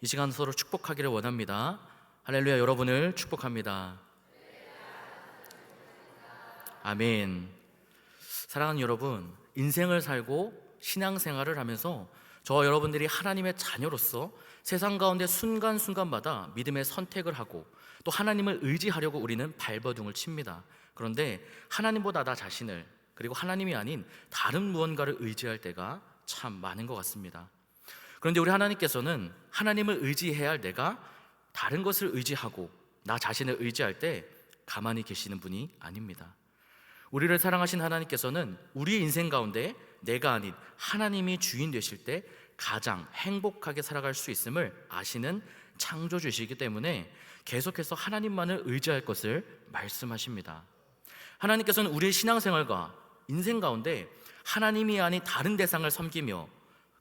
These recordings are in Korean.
이 시간 서로 축복하기를 원합니다. 할렐루야. 여러분을 축복합니다. 아멘. 사랑하는 여러분, 인생을 살고 신앙생활을 하면서 저와 여러분들이 하나님의 자녀로서 세상 가운데 순간순간마다 믿음의 선택을 하고 또 하나님을 의지하려고 우리는 발버둥을 칩니다. 그런데 하나님보다 나 자신을, 그리고 하나님이 아닌 다른 무언가를 의지할 때가 참 많은 것 같습니다. 그런데 우리 하나님께서는 하나님을 의지해야 할 내가 다른 것을 의지하고 나 자신을 의지할 때 가만히 계시는 분이 아닙니다. 우리를 사랑하신 하나님께서는 우리 인생 가운데 내가 아닌 하나님이 주인 되실 때 가장 행복하게 살아갈 수 있음을 아시는 창조주시기 때문에 계속해서 하나님만을 의지할 것을 말씀하십니다. 하나님께서는 우리의 신앙생활과 인생 가운데 하나님이 아닌 다른 대상을 섬기며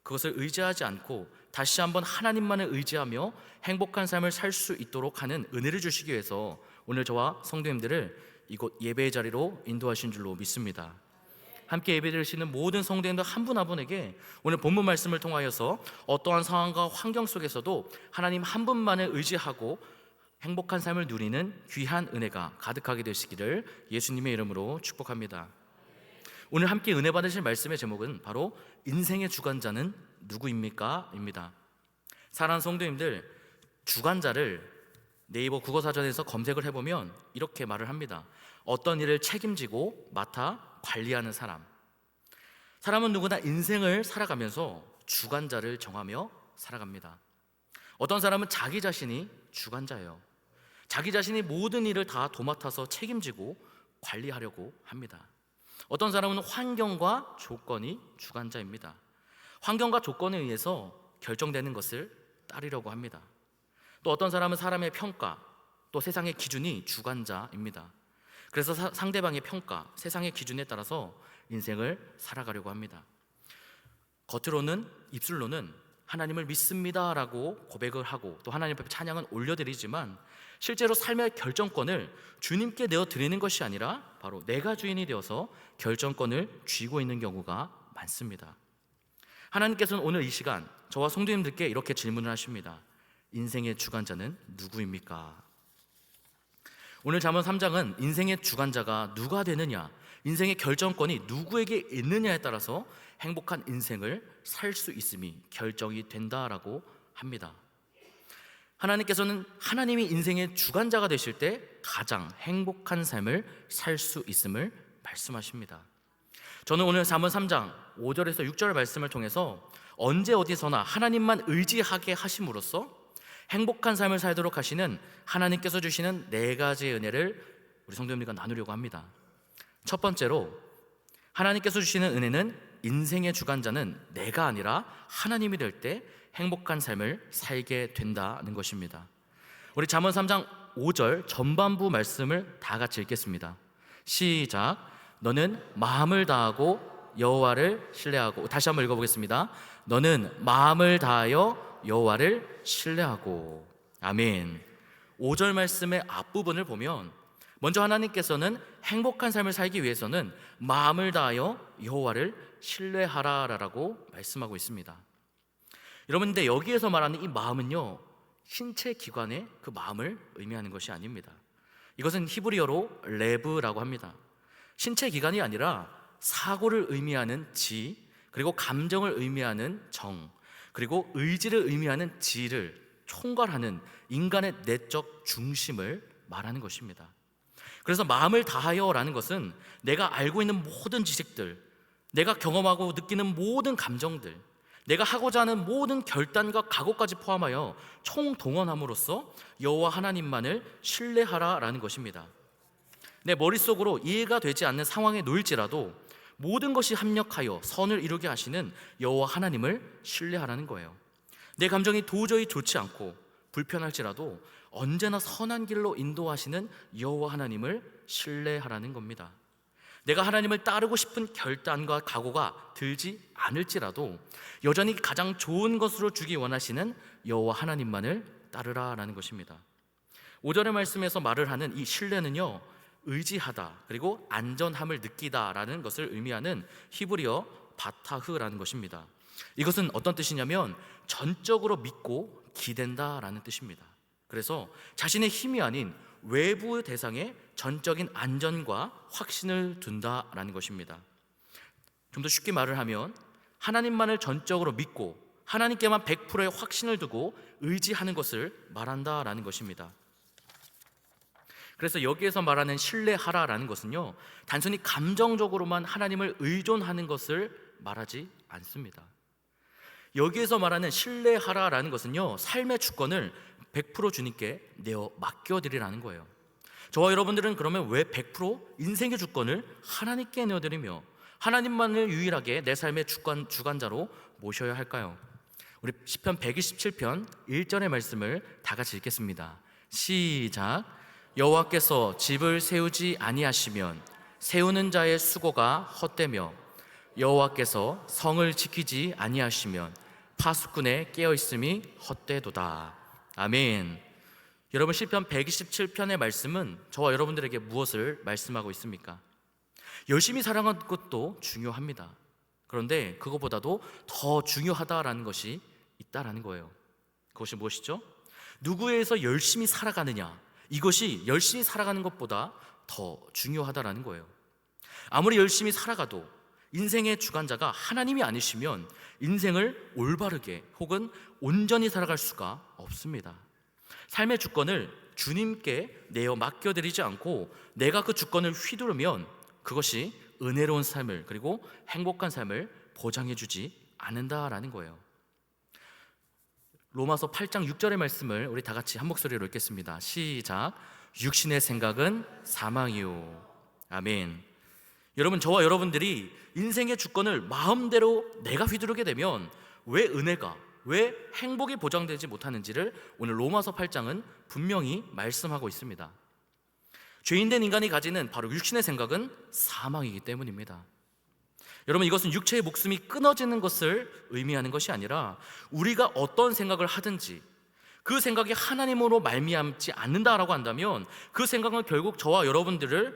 그것을 의지하지 않고 다시 한번 하나님만을 의지하며 행복한 삶을 살 수 있도록 하는 은혜를 주시기 위해서 오늘 저와 성도님들을 이곳 예배의 자리로 인도하신 줄로 믿습니다. 함께 예배드리시는 모든 성도님들 한 분 한 분에게 오늘 본문 말씀을 통하여서 어떠한 상황과 환경 속에서도 하나님 한 분만을 의지하고 행복한 삶을 누리는 귀한 은혜가 가득하게 되시기를 예수님의 이름으로 축복합니다. 오늘 함께 은혜 받으실 말씀의 제목은 바로 인생의 주관자는 누구입니까? 입니다. 사랑하는 성도님들, 주관자를 네이버 국어사전에서 검색을 해보면 이렇게 말을 합니다. 어떤 일을 책임지고 맡아 관리하는 사람. 사람은 누구나 인생을 살아가면서 주관자를 정하며 살아갑니다. 어떤 사람은 자기 자신이 주관자예요. 자기 자신이 모든 일을 다 도맡아서 책임지고 관리하려고 합니다. 어떤 사람은 환경과 조건이 주관자입니다. 환경과 조건에 의해서 결정되는 것을 따르려고 합니다. 또 어떤 사람은 사람의 평가, 또 세상의 기준이 주관자입니다. 그래서 상대방의 평가, 세상의 기준에 따라서 인생을 살아가려고 합니다. 겉으로는, 입술로는 하나님을 믿습니다라고 고백을 하고 또 하나님 앞에 찬양은 올려드리지만 실제로 삶의 결정권을 주님께 내어드리는 것이 아니라 바로 내가 주인이 되어서 결정권을 쥐고 있는 경우가 많습니다. 하나님께서는 오늘 이 시간 저와 성도님들께 이렇게 질문을 하십니다. 인생의 주관자는 누구입니까? 오늘 잠언 3장은 인생의 주관자가 누가 되느냐, 인생의 결정권이 누구에게 있느냐에 따라서 행복한 인생을 살 수 있음이 결정이 된다라고 합니다. 하나님께서는 하나님이 인생의 주관자가 되실 때 가장 행복한 삶을 살 수 있음을 말씀하십니다. 저는 오늘 잠언 3장 5절에서 6절 말씀을 통해서 언제 어디서나 하나님만 의지하게 하심으로써 행복한 삶을 살도록 하시는 하나님께서 주시는 4가지의 은혜를 우리 성도님들과 나누려고 합니다. 첫 번째로 하나님께서 주시는 은혜는 인생의 주관자는 내가 아니라 하나님이 될 때 행복한 삶을 살게 된다는 것입니다. 우리 잠언 3장 5절 전반부 말씀을 다 같이 읽겠습니다. 시작. 너는 마음을 다하고 여호와를 신뢰하고. 다시 한번 읽어보겠습니다. 너는 마음을 다하여 여호와를 신뢰하고. 아멘. 5절 말씀의 앞부분을 보면 먼저 하나님께서는 행복한 삶을 살기 위해서는 마음을 다하여 여호와를 신뢰하라라고 말씀하고 있습니다. 여러분, 근데 여기에서 말하는 이 마음은요, 신체 기관의 그 마음을 의미하는 것이 아닙니다. 이것은 히브리어로 레브라고 합니다. 신체 기관이 아니라 사고를 의미하는 지, 그리고 감정을 의미하는 정, 그리고 의지를 의미하는 지를 총괄하는 인간의 내적 중심을 말하는 것입니다. 그래서 마음을 다하여라는 것은 내가 알고 있는 모든 지식들, 내가 경험하고 느끼는 모든 감정들, 내가 하고자 하는 모든 결단과 각오까지 포함하여 총동원함으로써 여호와 하나님만을 신뢰하라라는 것입니다. 내 머릿속으로 이해가 되지 않는 상황에 놓일지라도 모든 것이 합력하여 선을 이루게 하시는 여호와 하나님을 신뢰하라는 거예요. 내 감정이 도저히 좋지 않고 불편할지라도 언제나 선한 길로 인도하시는 여호와 하나님을 신뢰하라는 겁니다. 내가 하나님을 따르고 싶은 결단과 각오가 들지 않을지라도 여전히 가장 좋은 것으로 주기 원하시는 여호와 하나님만을 따르라라는 것입니다. 5절의 말씀에서 말을 하는 이 신뢰는요, 의지하다, 그리고 안전함을 느끼다라는 것을 의미하는 히브리어 바타흐라는 것입니다. 이것은 어떤 뜻이냐면 전적으로 믿고 기댄다라는 뜻입니다. 그래서 자신의 힘이 아닌 외부 대상에 전적인 안전과 확신을 둔다라는 것입니다. 좀 더 쉽게 말을 하면 하나님만을 전적으로 믿고 하나님께만 100%의 확신을 두고 의지하는 것을 말한다라는 것입니다. 그래서 여기에서 말하는 신뢰하라라는 것은요, 단순히 감정적으로만 하나님을 의존하는 것을 말하지 않습니다. 여기에서 말하는 신뢰하라라는 것은요, 삶의 주권을 100% 주님께 내어 맡겨드리라는 거예요. 저와 여러분들은 그러면 왜 100% 인생의 주권을 하나님께 내어드리며 하나님만을 유일하게 내 삶의 주관자로 모셔야 할까요? 우리 시편 127편 1절의 말씀을 다 같이 읽겠습니다. 시작. 여호와께서 집을 세우지 아니하시면 세우는 자의 수고가 헛되며 여호와께서 성을 지키지 아니하시면 파수꾼의 깨어있음이 헛되도다. 아멘. 여러분, 시편 127편의 말씀은 저와 여러분들에게 무엇을 말씀하고 있습니까? 열심히 살아가는 것도 중요합니다. 그런데 그것보다도 더 중요하다라는 것이 있다라는 거예요. 그것이 무엇이죠? 누구에 의해서 열심히 살아가느냐, 이것이 열심히 살아가는 것보다 더 중요하다라는 거예요. 아무리 열심히 살아가도 인생의 주관자가 하나님이 아니시면 인생을 올바르게 혹은 온전히 살아갈 수가 없습니다. 삶의 주권을 주님께 내어 맡겨드리지 않고 내가 그 주권을 휘두르면 그것이 은혜로운 삶을, 그리고 행복한 삶을 보장해주지 않는다라는 거예요. 로마서 8장 6절의 말씀을 우리 다 같이 한 목소리로 읽겠습니다. 시작. 육신의 생각은 사망이요. 아멘. 여러분, 저와 여러분들이 인생의 주권을 마음대로 내가 휘두르게 되면 왜 은혜가, 왜 행복이 보장되지 못하는지를 오늘 로마서 8장은 분명히 말씀하고 있습니다. 죄인된 인간이 가지는 바로 육신의 생각은 사망이기 때문입니다. 여러분, 이것은 육체의 목숨이 끊어지는 것을 의미하는 것이 아니라 우리가 어떤 생각을 하든지 그 생각이 하나님으로 말미암지 않는다라고 한다면 그 생각은 결국 저와 여러분들의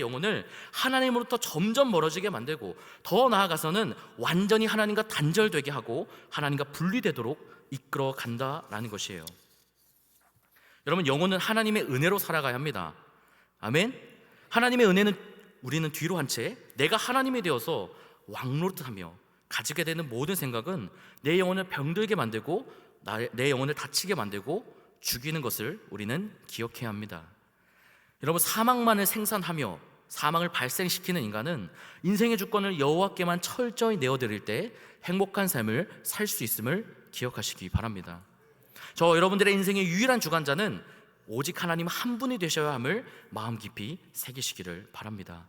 영혼을 하나님으로부터 점점 멀어지게 만들고 더 나아가서는 완전히 하나님과 단절되게 하고 하나님과 분리되도록 이끌어 간다라는 것이에요. 여러분, 영혼은 하나님의 은혜로 살아가야 합니다. 아멘. 하나님의 은혜는 우리는 뒤로 한 채 내가 하나님이 되어서 왕노릇하며 가지게 되는 모든 생각은 내 영혼을 병들게 만들고 내 영혼을 다치게 만들고 죽이는 것을 우리는 기억해야 합니다. 여러분, 사망만을 생산하며 사망을 발생시키는 인간은 인생의 주권을 여호와께만 철저히 내어드릴 때 행복한 삶을 살 수 있음을 기억하시기 바랍니다. 저 여러분들의 인생의 유일한 주관자는 오직 하나님 한 분이 되셔야 함을 마음 깊이 새기시기를 바랍니다.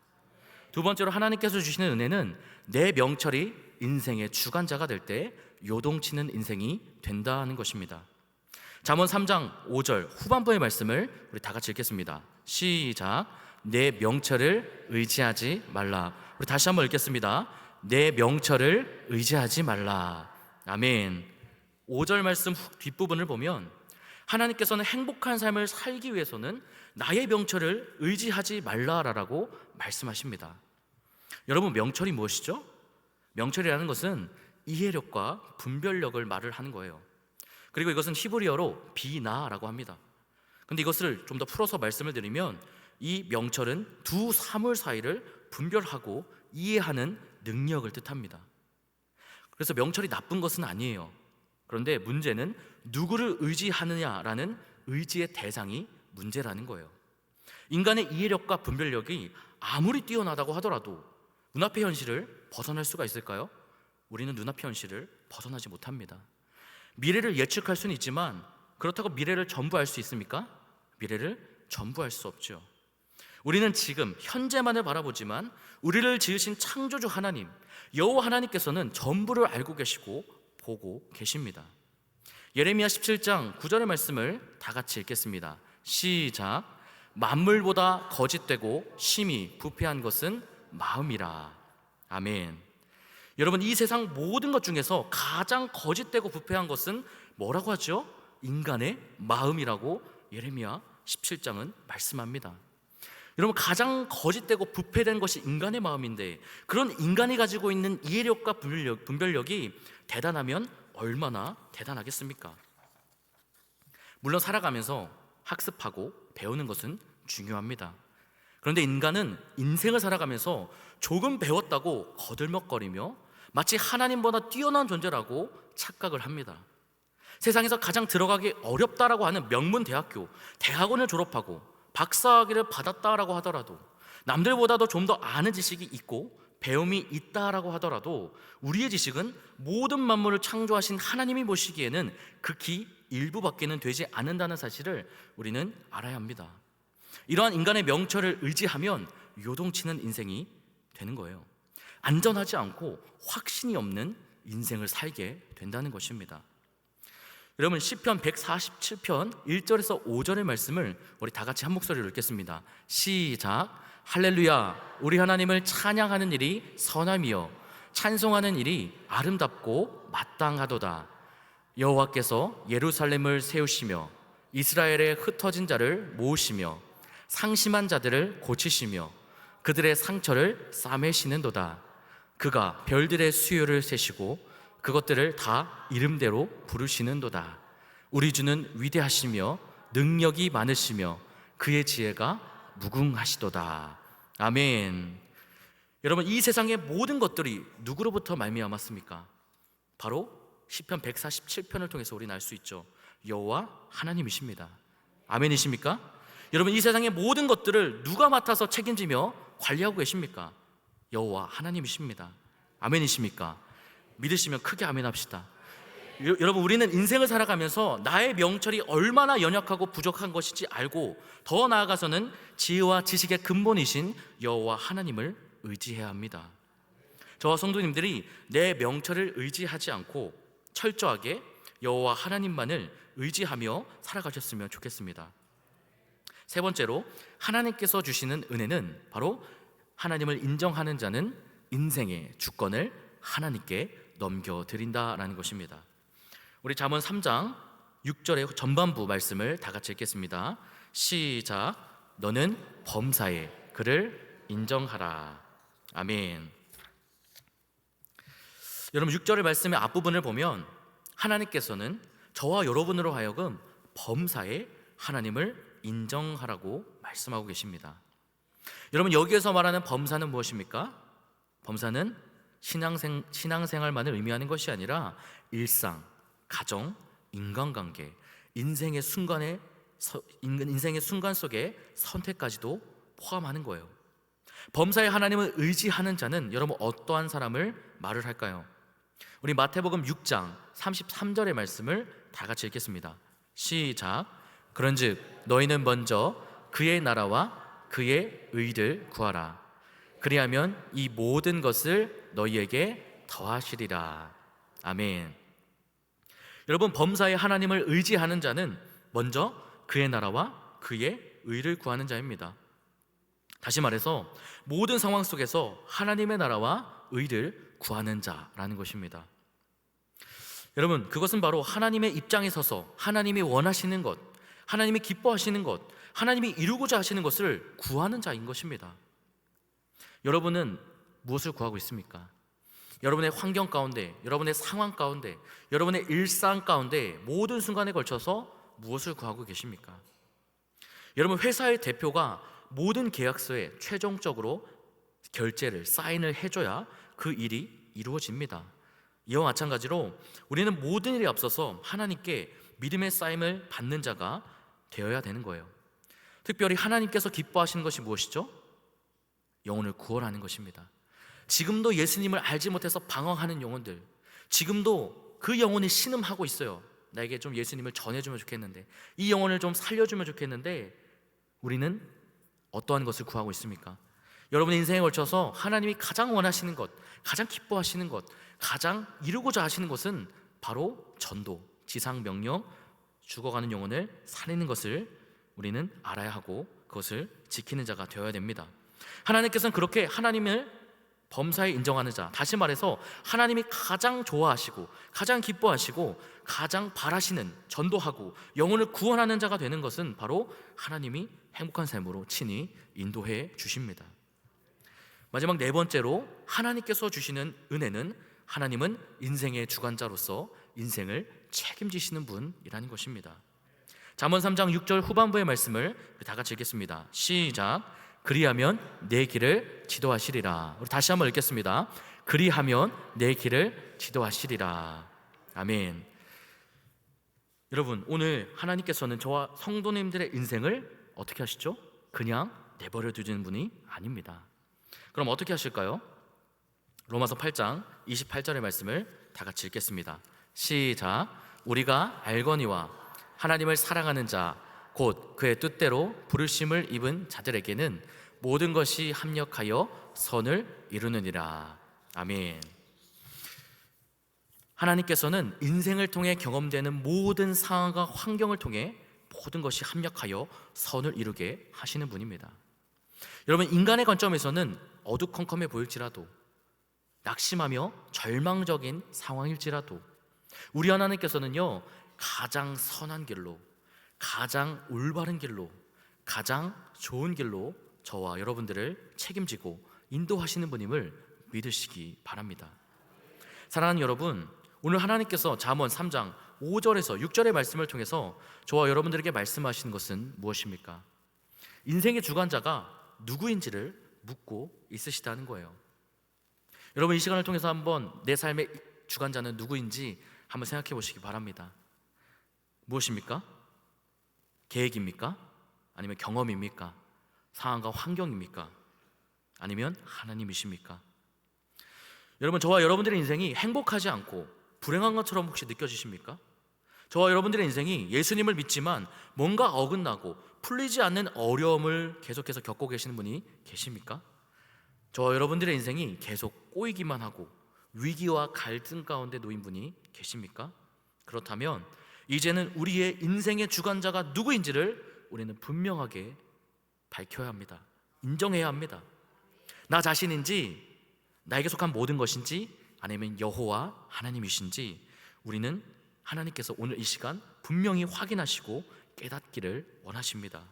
두 번째로, 하나님께서 주시는 은혜는 내 명철이 인생의 주관자가 될 때 요동치는 인생이 된다는 것입니다. 잠언 3장 5절 후반부의 말씀을 우리 다 같이 읽겠습니다. 시작. 내 명철을 의지하지 말라. 우리 다시 한번 읽겠습니다. 내 명철을 의지하지 말라. 아멘. 5절 말씀 뒷부분을 보면 하나님께서는 행복한 삶을 살기 위해서는 나의 명철을 의지하지 말라라고 말씀하십니다. 여러분, 명철이 무엇이죠? 명철이라는 것은 이해력과 분별력을 말을 하는 거예요. 그리고 이것은 히브리어로 비나라고 합니다. 근데 이것을 좀 더 풀어서 말씀을 드리면 이 명철은 두 사물 사이를 분별하고 이해하는 능력을 뜻합니다. 그래서 명철이 나쁜 것은 아니에요. 그런데 문제는 누구를 의지하느냐라는 의지의 대상이 문제라는 거예요. 인간의 이해력과 분별력이 아무리 뛰어나다고 하더라도 눈앞의 현실을 벗어날 수가 있을까요? 우리는 눈앞의 현실을 벗어나지 못합니다. 미래를 예측할 수는 있지만 그렇다고 미래를 전부 알 수 있습니까? 미래를 전부 알 수 없죠. 우리는 지금 현재만을 바라보지만 우리를 지으신 창조주 하나님, 여호와 하나님께서는 전부를 알고 계시고 보고 계십니다. 예레미야 17장 9절의 말씀을 다 같이 읽겠습니다. 시작. 만물보다 거짓되고 심히 부패한 것은 마음이라. 아멘. 여러분, 이 세상 모든 것 중에서 가장 거짓되고 부패한 것은 뭐라고 하죠? 인간의 마음이라고 예레미야 17장은 말씀합니다. 여러분, 가장 거짓되고 부패된 것이 인간의 마음인데 그런 인간이 가지고 있는 이해력과 분별력이 대단하면 얼마나 대단하겠습니까? 물론 살아가면서 학습하고 배우는 것은 중요합니다. 그런데 인간은 인생을 살아가면서 조금 배웠다고 거들먹거리며 마치 하나님보다 뛰어난 존재라고 착각을 합니다. 세상에서 가장 들어가기 어렵다라고 하는 명문 대학교, 대학원을 졸업하고 박사학위를 받았다라고 하더라도, 남들보다도 좀 더 아는 지식이 있고 배움이 있다라고 하더라도 우리의 지식은 모든 만물을 창조하신 하나님이 보시기에는 극히 일부밖에는 되지 않는다는 사실을 우리는 알아야 합니다. 이러한 인간의 명철을 의지하면 요동치는 인생이 되는 거예요. 안전하지 않고 확신이 없는 인생을 살게 된다는 것입니다. 여러분, 시편 147편 1절에서 5절의 말씀을 우리 다 같이 한 목소리로 읽겠습니다. 시작. 할렐루야, 우리 하나님을 찬양하는 일이 선함이요 찬송하는 일이 아름답고 마땅하도다. 여호와께서 예루살렘을 세우시며 이스라엘의 흩어진 자를 모으시며 상심한 자들을 고치시며 그들의 상처를 싸매시는도다. 그가 별들의 수요를 세시고 그것들을 다 이름대로 부르시는도다. 우리 주는 위대하시며 능력이 많으시며 그의 지혜가 무궁하시도다. 아멘. 여러분, 이 세상의 모든 것들이 누구로부터 말미암았습니까? 바로 시편 147편을 통해서 우리는 알 수 있죠. 여호와 하나님이십니다. 아멘이십니까? 여러분, 이 세상의 모든 것들을 누가 맡아서 책임지며 관리하고 계십니까? 여호와 하나님이십니다. 아멘이십니까? 믿으시면 크게 아멘합시다. 여러분, 우리는 인생을 살아가면서 나의 명철이 얼마나 연약하고 부족한 것인지 알고 더 나아가서는 지혜와 지식의 근본이신 여호와 하나님을 의지해야 합니다. 저와 성도님들이 내 명철을 의지하지 않고 철저하게 여호와 하나님만을 의지하며 살아가셨으면 좋겠습니다. 세 번째로, 하나님께서 주시는 은혜는 바로 하나님을 인정하는 자는 인생의 주권을 하나님께 넘겨드린다라는 것입니다. 우리 잠언 3장 6절의 전반부 말씀을 다 같이 읽겠습니다. 시작. 너는 범사에 그를 인정하라. 아멘. 여러분, 6절의 말씀의 앞부분을 보면 하나님께서는 저와 여러분으로 하여금 범사에 하나님을 인정하라고 말씀하고 계십니다. 여러분, 여기에서 말하는 범사는 무엇입니까? 범사는 신앙생활만을 의미하는 것이 아니라 일상, 가정, 인간관계, 인생의 순간 속의 선택까지도 포함하는 거예요. 범사에 하나님을 의지하는 자는 여러분 어떠한 사람을 말을 할까요? 우리 마태복음 6장 33절의 말씀을 다 같이 읽겠습니다. 시작. 그런즉 너희는 먼저 그의 나라와 그의 의를 구하라. 그리하면 이 모든 것을 너희에게 더하시리라. 아멘. 여러분, 범사에 하나님을 의지하는 자는 먼저 그의 나라와 그의 의를 구하는 자입니다. 다시 말해서 모든 상황 속에서 하나님의 나라와 의를 구하는 자라는 것입니다. 여러분, 그것은 바로 하나님의 입장에 서서 하나님이 원하시는 것, 하나님이 기뻐하시는 것, 하나님이 이루고자 하시는 것을 구하는 자인 것입니다. 여러분은 무엇을 구하고 있습니까? 여러분의 환경 가운데, 여러분의 상황 가운데, 여러분의 일상 가운데 모든 순간에 걸쳐서 무엇을 구하고 계십니까? 여러분, 회사의 대표가 모든 계약서에 최종적으로 결제를, 사인을 해줘야 그 일이 이루어집니다. 이와 마찬가지로 우리는 모든 일에 앞서서 하나님께 믿음의 쌓임을 받는 자가 되어야 되는 거예요. 특별히 하나님께서 기뻐하시는 것이 무엇이죠? 영혼을 구원하는 것입니다. 지금도 예수님을 알지 못해서 방황하는 영혼들, 지금도 그 영혼이 신음하고 있어요. 나에게 좀 예수님을 전해주면 좋겠는데, 이 영혼을 좀 살려주면 좋겠는데, 우리는 어떠한 것을 구하고 있습니까? 여러분의 인생에 걸쳐서 하나님이 가장 원하시는 것, 가장 기뻐하시는 것, 가장 이루고자 하시는 것은 바로 전도, 지상 명령, 죽어가는 영혼을 살리는 것을 우리는 알아야 하고 그것을 지키는 자가 되어야 됩니다. 하나님께서는 그렇게 하나님을 범사에 인정하는 자, 다시 말해서 하나님이 가장 좋아하시고 가장 기뻐하시고 가장 바라시는, 전도하고 영혼을 구원하는 자가 되는 것은 바로 하나님이 행복한 삶으로 친히 인도해 주십니다. 마지막 네 번째로, 하나님께서 주시는 은혜는 하나님은 인생의 주관자로서 인생을 책임지시는 분이라는 것입니다. 잠언 3장 6절 후반부의 말씀을 다 같이 읽겠습니다. 시작. 그리하면 내 길을 지도하시리라. 우리 다시 한번 읽겠습니다. 그리하면 내 길을 지도하시리라. 아멘. 여러분, 오늘 하나님께서는 저와 성도님들의 인생을 어떻게 하시죠? 그냥 내버려 두시는 분이 아닙니다. 그럼 어떻게 하실까요? 로마서 8장 28절의 말씀을 다 같이 읽겠습니다. 시작. 우리가 알거니와 하나님을 사랑하는 자 곧 그의 뜻대로 부르심을 입은 자들에게는 모든 것이 합력하여 선을 이루느니라. 아멘. 하나님께서는 인생을 통해 경험되는 모든 상황과 환경을 통해 모든 것이 합력하여 선을 이루게 하시는 분입니다. 여러분, 인간의 관점에서는 어두컴컴해 보일지라도, 낙심하며 절망적인 상황일지라도 우리 하나님께서는요, 가장 선한 길로, 가장 올바른 길로, 가장 좋은 길로 저와 여러분들을 책임지고 인도하시는 분임을 믿으시기 바랍니다. 사랑하는 여러분, 오늘 하나님께서 잠언 3장 5절에서 6절의 말씀을 통해서 저와 여러분들에게 말씀하시는 것은 무엇입니까? 인생의 주관자가 누구인지를 묻고 있으시다는 거예요. 여러분, 이 시간을 통해서 한번 내 삶의 주관자는 누구인지 한번 생각해 보시기 바랍니다. 무엇입니까? 계획입니까? 아니면 경험입니까? 상황과 환경입니까? 아니면 하나님이십니까? 여러분, 저와 여러분들의 인생이 행복하지 않고 불행한 것처럼 혹시 느껴지십니까? 저와 여러분들의 인생이 예수님을 믿지만 뭔가 어긋나고 풀리지 않는 어려움을 계속해서 겪고 계시는 분이 계십니까? 저와 여러분들의 인생이 계속 꼬이기만 하고 위기와 갈등 가운데 놓인 분이 계십니까? 그렇다면 이제는 우리의 인생의 주관자가 누구인지를 우리는 분명하게 밝혀야 합니다. 인정해야 합니다. 나 자신인지, 나에게 속한 모든 것인지, 아니면 여호와 하나님이신지 우리는 하나님께서 오늘 이 시간 분명히 확인하시고 깨닫기를 원하십니다.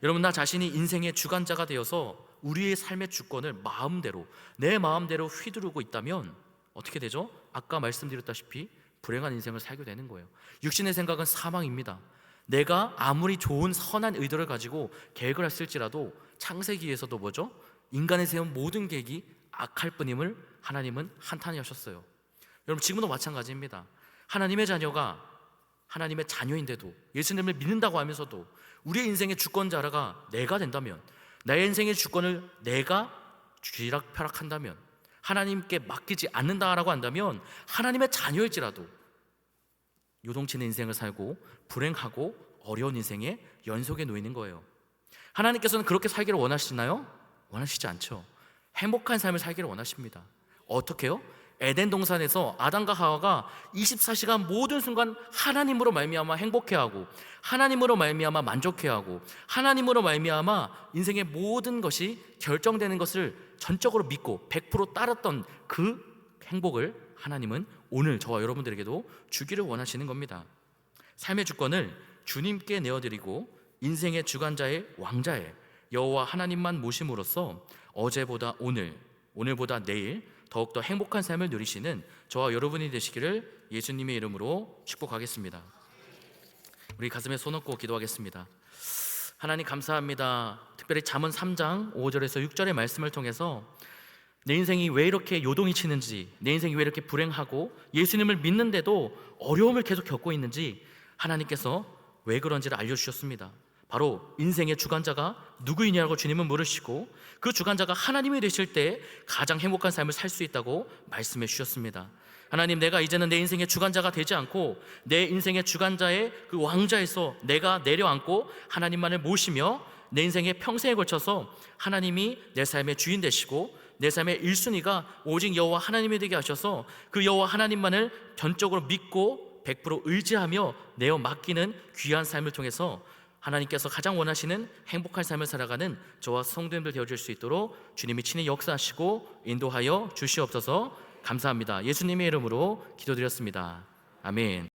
여러분, 나 자신이 인생의 주관자가 되어서 우리의 삶의 주권을 마음대로, 내 마음대로 휘두르고 있다면 어떻게 되죠? 아까 말씀드렸다시피 불행한 인생을 살게 되는 거예요. 육신의 생각은 사망입니다. 내가 아무리 좋은 선한 의도를 가지고 계획을 했을지라도 창세기에서도 뭐죠? 인간이 세운 모든 계획이 악할 뿐임을 하나님은 한탄히 하셨어요. 여러분, 지금도 마찬가지입니다. 하나님의 자녀가 하나님의 자녀인데도, 예수님을 믿는다고 하면서도 우리의 인생의 주권자가 내가 된다면, 나의 인생의 주권을 내가 쥐락펴락한다면, 하나님께 맡기지 않는다라고 한다면 하나님의 자녀일지라도 요동치는 인생을 살고 불행하고 어려운 인생의 연속에 놓이는 거예요. 하나님께서는 그렇게 살기를 원하시나요? 원하시지 않죠. 행복한 삶을 살기를 원하십니다. 어떻게요? 에덴 동산에서 아담과 하와가 24시간 모든 순간 하나님으로 말미암아 행복해하고, 하나님으로 말미암아 만족해하고, 하나님으로 말미암아 인생의 모든 것이 결정되는 것을 전적으로 믿고 100% 따랐던 그 행복을 하나님은 오늘 저와 여러분들에게도 주기를 원하시는 겁니다. 삶의 주권을 주님께 내어드리고 인생의 주관자의 왕자의 여호와 하나님만 모심으로써 어제보다 오늘, 오늘보다 내일 더욱더 행복한 삶을 누리시는 저와 여러분이 되시기를 예수님의 이름으로 축복하겠습니다. 우리 가슴에 손 얹고 기도하겠습니다. 하나님, 감사합니다. 특별히 잠언 3장 5절에서 6절의 말씀을 통해서 내 인생이 왜 이렇게 요동이 치는지, 내 인생이 왜 이렇게 불행하고 예수님을 믿는데도 어려움을 계속 겪고 있는지 하나님께서 왜 그런지를 알려주셨습니다. 바로 인생의 주관자가 누구이냐고 주님은 물으시고 그 주관자가 하나님이 되실 때 가장 행복한 삶을 살 수 있다고 말씀해 주셨습니다. 하나님, 내가 이제는 내 인생의 주관자가 되지 않고 내 인생의 주관자의 그 왕자에서 내가 내려앉고 하나님만을 모시며 내 인생의 평생에 걸쳐서 하나님이 내 삶의 주인 되시고 내 삶의 1순위가 오직 여호와 하나님이 되게 하셔서 그 여호와 하나님만을 전적으로 믿고 100% 의지하며 내어 맡기는 귀한 삶을 통해서 하나님께서 가장 원하시는 행복한 삶을 살아가는 저와 성도님들 되어줄 수 있도록 주님이 친히 역사하시고 인도하여 주시옵소서. 감사합니다. 예수님의 이름으로 기도드렸습니다. 아멘.